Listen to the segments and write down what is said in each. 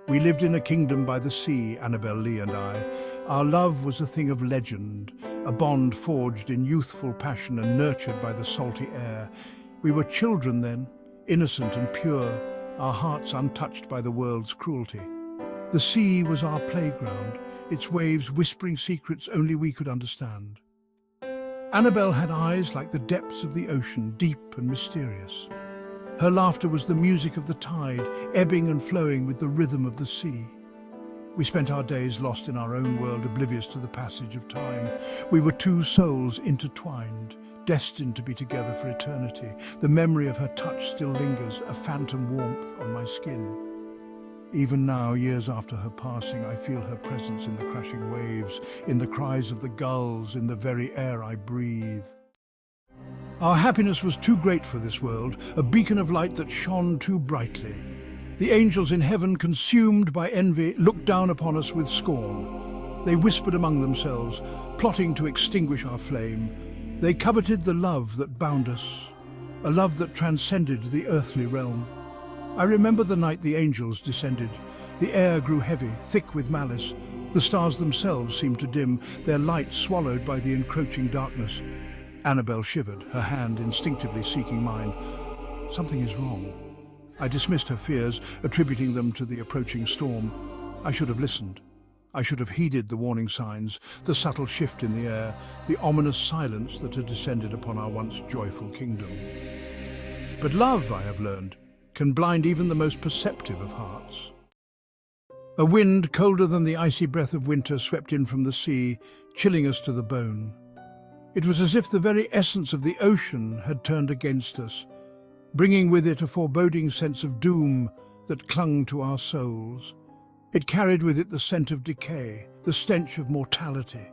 We lived in a kingdom by the sea, Annabel Lee and I. Our love was a thing of legend, a bond forged in youthful passion and nurtured by the salty air. We were children then, innocent and pure, our hearts untouched by the world's cruelty. The sea was our playground, its waves whispering secrets only we could understand. Annabel had eyes like the depths of the ocean, deep and mysterious. Her laughter was the music of the tide, ebbing and flowing with the rhythm of the sea. We spent our days lost in our own world, oblivious to the passage of time. We were two souls intertwined, destined to be together for eternity. The memory of her touch still lingers, a phantom warmth on my skin. Even now, years after her passing, I feel her presence in the crashing waves, in the cries of the gulls, in the very air I breathe. Our happiness was too great for this world, a beacon of light that shone too brightly. The angels in heaven, consumed by envy, looked down upon us with scorn. They whispered among themselves, plotting to extinguish our flame. They coveted the love that bound us, a love that transcended the earthly realm. I remember the night the angels descended. The air grew heavy, thick with malice. The stars themselves seemed to dim, their light swallowed by the encroaching darkness. Annabel shivered, her hand instinctively seeking mine. Something is wrong. I dismissed her fears, attributing them to the approaching storm. I should have listened. I should have heeded the warning signs, the subtle shift in the air, the ominous silence that had descended upon our once joyful kingdom. But love, I have learned, can blind even the most perceptive of hearts. A wind colder than the icy breath of winter swept in from the sea, chilling us to the bone. It was as if the very essence of the ocean had turned against us, bringing with it a foreboding sense of doom that clung to our souls. It carried with it the scent of decay, the stench of mortality.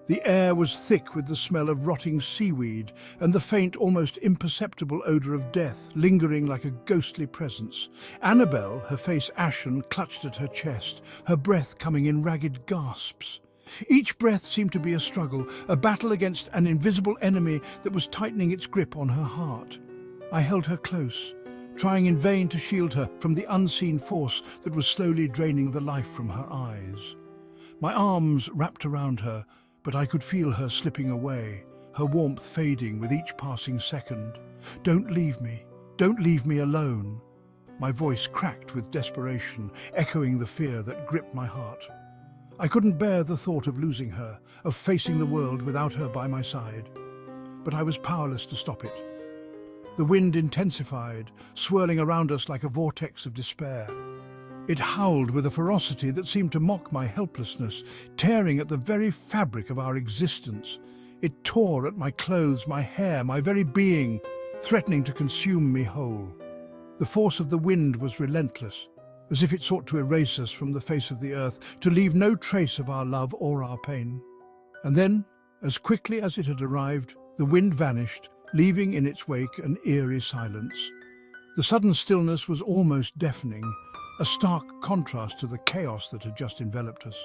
The air was thick with the smell of rotting seaweed and the faint, almost imperceptible odour of death, lingering like a ghostly presence. Annabel, her face ashen, clutched at her chest, her breath coming in ragged gasps. Each breath seemed to be a struggle, a battle against an invisible enemy that was tightening its grip on her heart. I held her close, trying in vain to shield her from the unseen force that was slowly draining the life from her eyes. My arms wrapped around her, but I could feel her slipping away, her warmth fading with each passing second. Don't leave me alone. My voice cracked with desperation, echoing the fear that gripped my heart. I couldn't bear the thought of losing her, of facing the world without her by my side. But I was powerless to stop it. The wind intensified, swirling around us like a vortex of despair. It howled with a ferocity that seemed to mock my helplessness, tearing at the very fabric of our existence. It tore at my clothes, my hair, my very being, threatening to consume me whole. The force of the wind was relentless, as if it sought to erase us from the face of the earth, to leave no trace of our love or our pain. And then, as quickly as it had arrived, the wind vanished, leaving in its wake an eerie silence. The sudden stillness was almost deafening, a stark contrast to the chaos that had just enveloped us.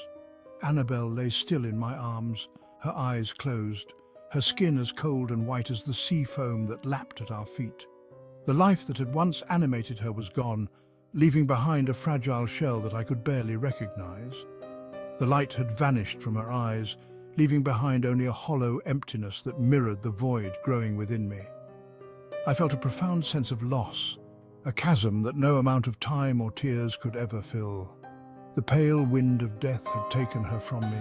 Annabel lay still in my arms, her eyes closed, her skin as cold and white as the sea foam that lapped at our feet. The life that had once animated her was gone, leaving behind a fragile shell that I could barely recognize. The light had vanished from her eyes, leaving behind only a hollow emptiness that mirrored the void growing within me. I felt a profound sense of loss, a chasm that no amount of time or tears could ever fill. The pale wind of death had taken her from me,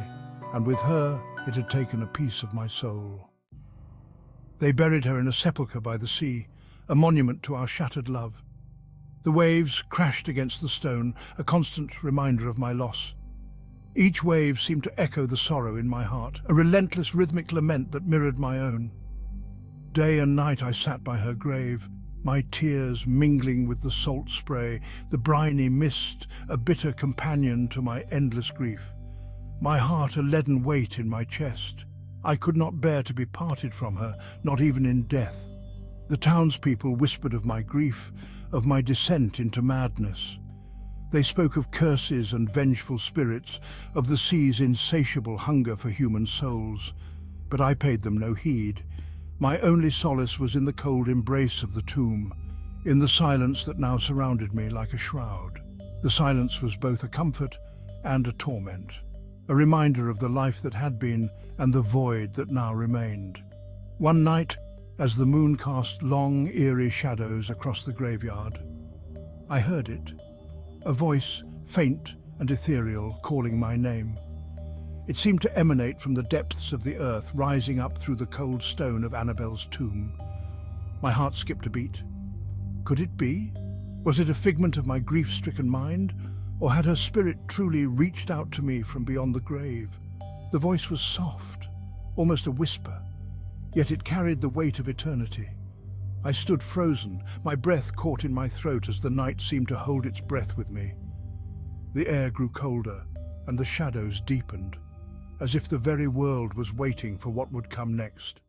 and with her it had taken a piece of my soul. They buried her in a sepulchre by the sea, a monument to our shattered love. The waves crashed against the stone, a constant reminder of my loss. Each wave seemed to echo the sorrow in my heart, a relentless rhythmic lament that mirrored my own. Day and night I sat by her grave, my tears mingling with the salt spray, the briny mist, a bitter companion to my endless grief. My heart a leaden weight in my chest. I could not bear to be parted from her, not even in death. The townspeople whispered of my grief, of my descent into madness. They spoke of curses and vengeful spirits, of the sea's insatiable hunger for human souls. But I paid them no heed. My only solace was in the cold embrace of the tomb, in the silence that now surrounded me like a shroud. The silence was both a comfort and a torment, a reminder of the life that had been and the void that now remained. One night, as the moon cast long, eerie shadows across the graveyard, I heard it, a voice, faint and ethereal, calling my name. It seemed to emanate from the depths of the earth, rising up through the cold stone of Annabel's tomb. My heart skipped a beat. Could it be? Was it a figment of my grief-stricken mind, or had her spirit truly reached out to me from beyond the grave? The voice was soft, almost a whisper, yet it carried the weight of eternity. I stood frozen, my breath caught in my throat as the night seemed to hold its breath with me. The air grew colder, and the shadows deepened, as if the very world was waiting for what would come next.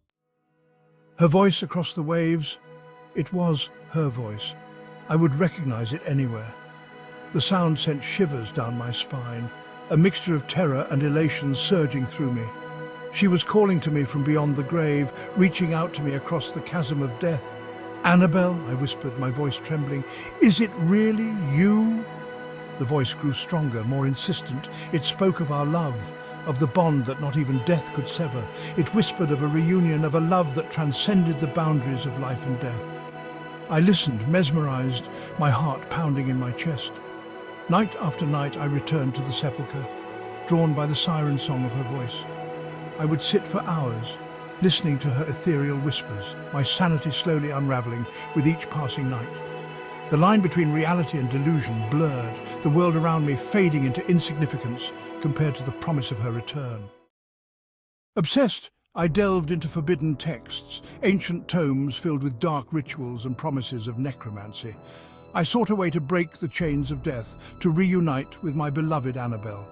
Her voice across the waves, it was her voice. I would recognize it anywhere. The sound sent shivers down my spine, a mixture of terror and elation surging through me. She was calling to me from beyond the grave, reaching out to me across the chasm of death. "Annabel," I whispered, my voice trembling, "is it really you?" The voice grew stronger, more insistent. It spoke of our love, of the bond that not even death could sever. It whispered of a reunion, of a love that transcended the boundaries of life and death. I listened, mesmerized, my heart pounding in my chest. Night after night I returned to the sepulchre, drawn by the siren song of her voice. I would sit for hours, listening to her ethereal whispers, my sanity slowly unraveling with each passing night. The line between reality and delusion blurred, the world around me fading into insignificance compared to the promise of her return. Obsessed, I delved into forbidden texts, ancient tomes filled with dark rituals and promises of necromancy. I sought a way to break the chains of death, to reunite with my beloved Annabel.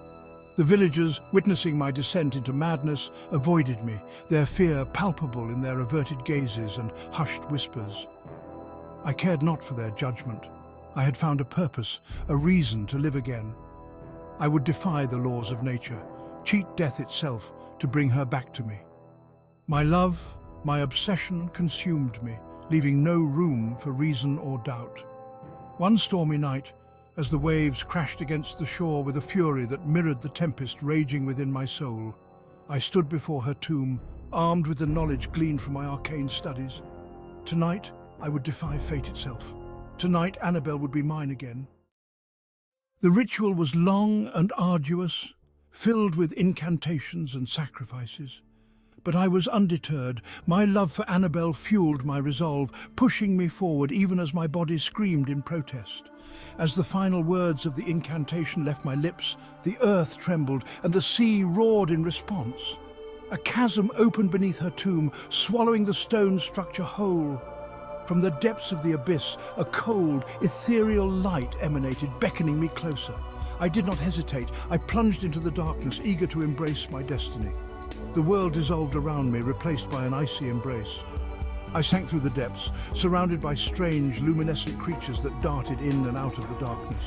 The villagers, witnessing my descent into madness, avoided me, their fear palpable in their averted gazes and hushed whispers. I cared not for their judgment. I had found a purpose, a reason to live again. I would defy the laws of nature, cheat death itself to bring her back to me. My love, my obsession consumed me, leaving no room for reason or doubt. One stormy night, as the waves crashed against the shore with a fury that mirrored the tempest raging within my soul, I stood before her tomb, armed with the knowledge gleaned from my arcane studies. Tonight, I would defy fate itself. Tonight, Annabel would be mine again. The ritual was long and arduous, filled with incantations and sacrifices. But I was undeterred. My love for Annabel fueled my resolve, pushing me forward even as my body screamed in protest. As the final words of the incantation left my lips, the earth trembled and the sea roared in response. A chasm opened beneath her tomb, swallowing the stone structure whole. From the depths of the abyss, a cold, ethereal light emanated, beckoning me closer. I did not hesitate. I plunged into the darkness, eager to embrace my destiny. The world dissolved around me, replaced by an icy embrace. I sank through the depths, surrounded by strange, luminescent creatures that darted in and out of the darkness.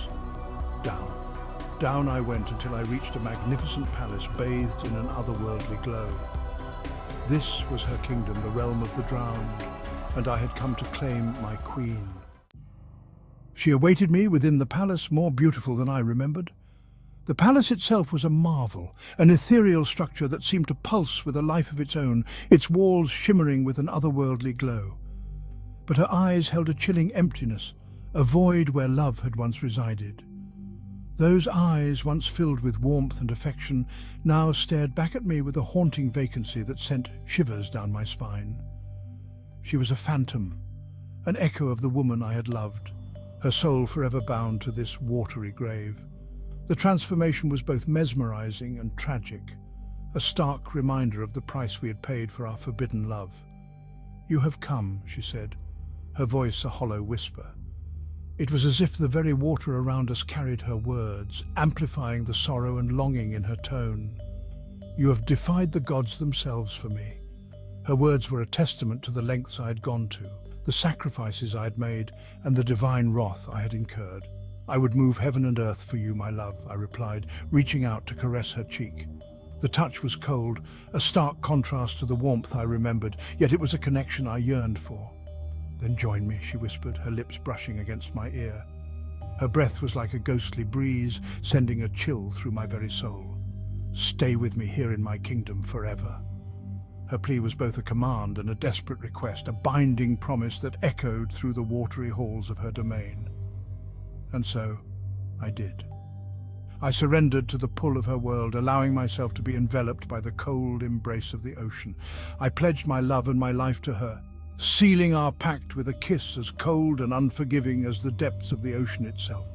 Down, down I went until I reached a magnificent palace bathed in an otherworldly glow. This was her kingdom, the realm of the drowned, and I had come to claim my queen. She awaited me within the palace, more beautiful than I remembered. The palace itself was a marvel, an ethereal structure that seemed to pulse with a life of its own, its walls shimmering with an otherworldly glow. But her eyes held a chilling emptiness, a void where love had once resided. Those eyes, once filled with warmth and affection, now stared back at me with a haunting vacancy that sent shivers down my spine. She was a phantom, an echo of the woman I had loved, her soul forever bound to this watery grave. The transformation was both mesmerizing and tragic, a stark reminder of the price we had paid for our forbidden love. "You have come," she said, her voice a hollow whisper. It was as if the very water around us carried her words, amplifying the sorrow and longing in her tone. "You have defied the gods themselves for me." Her words were a testament to the lengths I had gone to, the sacrifices I had made, and the divine wrath I had incurred. "I would move heaven and earth for you, my love," I replied, reaching out to caress her cheek. The touch was cold, a stark contrast to the warmth I remembered, yet it was a connection I yearned for. "Then join me," she whispered, her lips brushing against my ear. Her breath was like a ghostly breeze, sending a chill through my very soul. Stay with me here in my kingdom forever. Her plea was both a command and a desperate request, a binding promise that echoed through the watery halls of her domain. And so, I did. I surrendered to the pull of her world, allowing myself to be enveloped by the cold embrace of the ocean. I pledged my love and my life to her, sealing our pact with a kiss as cold and unforgiving as the depths of the ocean itself.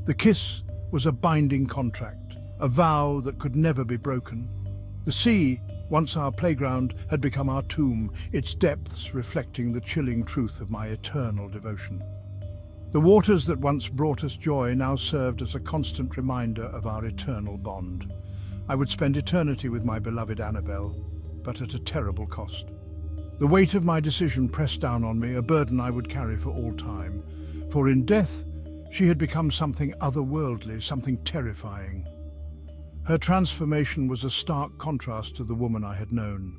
The kiss was a binding contract, a vow that could never be broken. The sea, once our playground, had become our tomb, its depths reflecting the chilling truth of my eternal devotion. The waters that once brought us joy now served as a constant reminder of our eternal bond. I would spend eternity with my beloved Annabel, but at a terrible cost. The weight of my decision pressed down on me, a burden I would carry for all time. For in death, she had become something otherworldly, something terrifying. Her transformation was a stark contrast to the woman I had known,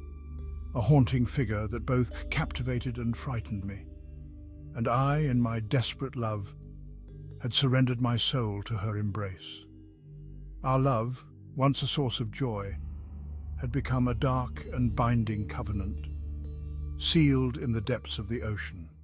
a haunting figure that both captivated and frightened me. And I, in my desperate love, had surrendered my soul to her embrace. Our love, once a source of joy, had become a dark and binding covenant, sealed in the depths of the ocean.